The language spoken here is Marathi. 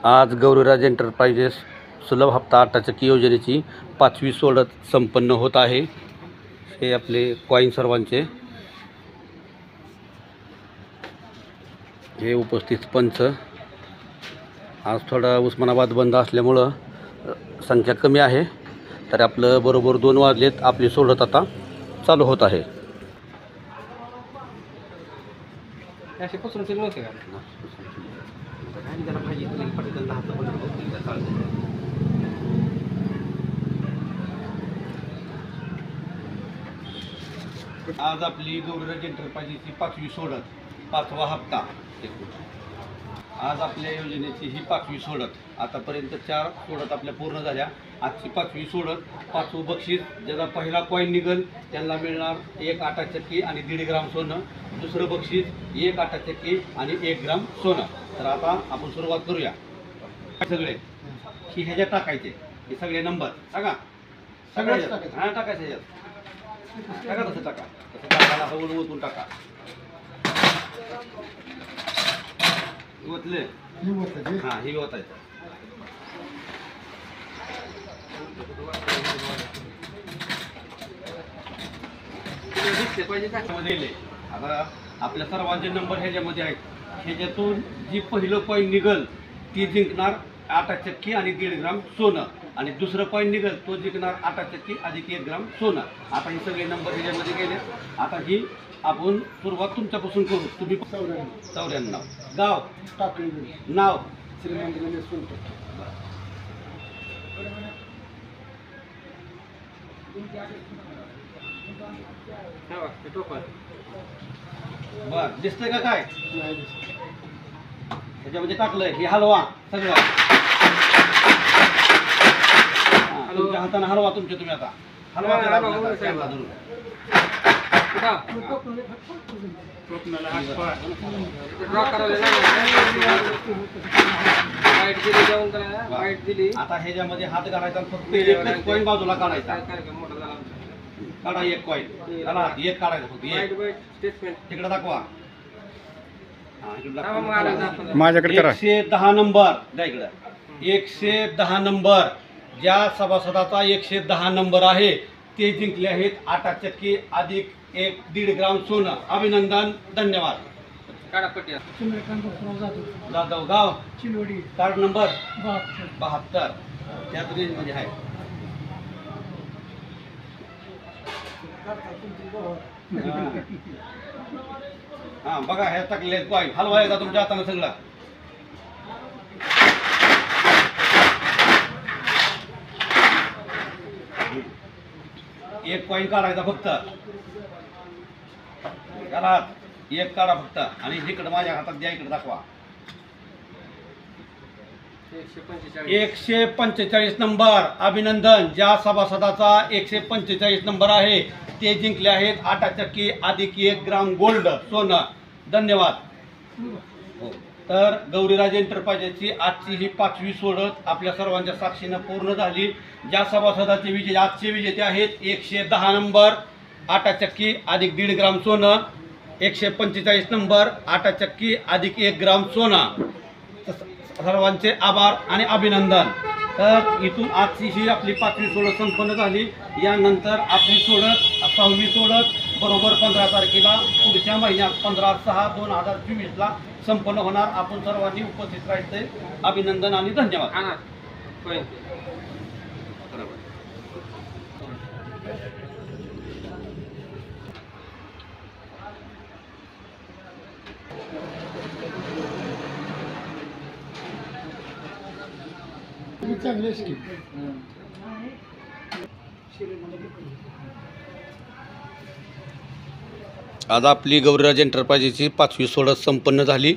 आज गौरीराज एंटरप्राइजेस सुलभ हप्ता 8 चाकी योजनेची 5वी सोडत संपन्न होत आहे। हे आपले कॉइन सर्वांचे हे उपस्थित पंच। आज थोडा उस्मानाबाद बंद असल्यामुळं संख्या कमी आहे, तर आपलं बरोबर 2 वाजलेत, आपली सोडत आता चालू होत आहे। आज आपली गौरीराज एंटरप्राइजेसची 5वी सोडत, 5वा हप्ता। आज आपल्या योजनेची ही 5वी सोडत। आतापर्यंत 4 सोडत आपल्या पूर्ण झाल्या। आजची 5वी सोडत, 5वं बक्षीस ज्याचा पहिला कॉइन निघल त्यांना मिळणार 1 आटा चक्की आणि 1.5 ग्राम सोनं। दुसरं बक्षीस 1 आटा चक्की आणि 1 ग्राम सोनं। तर आता आपण सुरुवात करूया। सगळे की ह्याच्यात टाकायचे, हे सगळे नंबर सांगा, सगळे हां टाकायचे ह्याच्यात, टाका तसं टाका, तसं टाकायला हळूहळू ओतून टाका। ओतले हां हे ओतायचं। आता आपल्या सर्वांचे नंबर ह्याच्यामध्ये आहेत। ह्याच्यातून जी पहिलं कॉइन निघल ती जिंकणार 8 चक्की आणि 1.5 ग्राम सोनं, आणि दुसरं कॉइन निघल तो जिंकणार 8 चक्की अधिक 1 ग्राम सोनं। आता हे सगळे नंबर ह्याच्यामध्ये गेले। आता ही आपण सुरुवात तुमच्यापासून करू। तुम्ही 94 गाव टाकळी, नाव श्रीमंत गणेश सोनटक, बर दिसतंय का काय? ह्याच्यामध्ये टाकलंय हे हलवा सगळं, तुमच्या हाताने हलवा, तुम्ही आता हलवा आता ह्याच्यामध्ये हात घालायचा, फक्त एकच कॉइन बाजूला काढायचा। काढा एक कॉइन, काढा एक काढायचा, फक्त तिकडे दाखवा। माझ्याकडे 110 नंबर द्या इकडे। 110 नंबर ज्या सभासदाचा 110 नंबर आहे ते जिंकले आहेत 8 चक्की अधिक 1.5 ग्राम सोनं। अभिनंदन, धन्यवाद। जाधव गाव चिलवडी, कार्ड नंबर 72 त्यात रेंजमध्ये आहे। हां बघा हे टाकले कॉइन, हलवा एकदा तुमच्या हाताने सगळं। एक कॉइन काढायचा फक्त, काढा एक काढा फक्त, आणि इकडे माझ्या हातात द्या, इकडे दाखवा। 145 नंबर। अभिनंदन, ज्या सभासदाचा 145 नंबर आहे ते जिंकले आहेत 8 चक्की अधिक 1 ग्राम गोल्ड सोनं। धन्यवाद। हो, तर गौरीराज एंटरप्राइजेसची आजची ही 5वी सोडत आपल्या सर्वांच्या साक्षीनं पूर्ण झाली। ज्या सभासदाचे विजेते आजचे विजेते आहेत 110 नंबर 8 चक्की अधिक 1.5 ग्राम सोनं, 145 नंबर 8 चक्की अधिक 1 ग्राम सोनं। सर्वांचे आभार आणि अभिनंदन। तर इथून आजची ही आपली 5वी सोडत संपन्न झाली। यानंतर आपली सोडत 6वी सोडत बरोबर 15 तारखेला पुढच्या महिन्यात 15/6/2024 संपन्न होणार। आपण सर्वांनी उपस्थित राहायचे। अभिनंदन आणि धन्यवाद। आज आपली गौरीराज एंटरप्राइजेसची 5वी सोडत संपन्न झाली।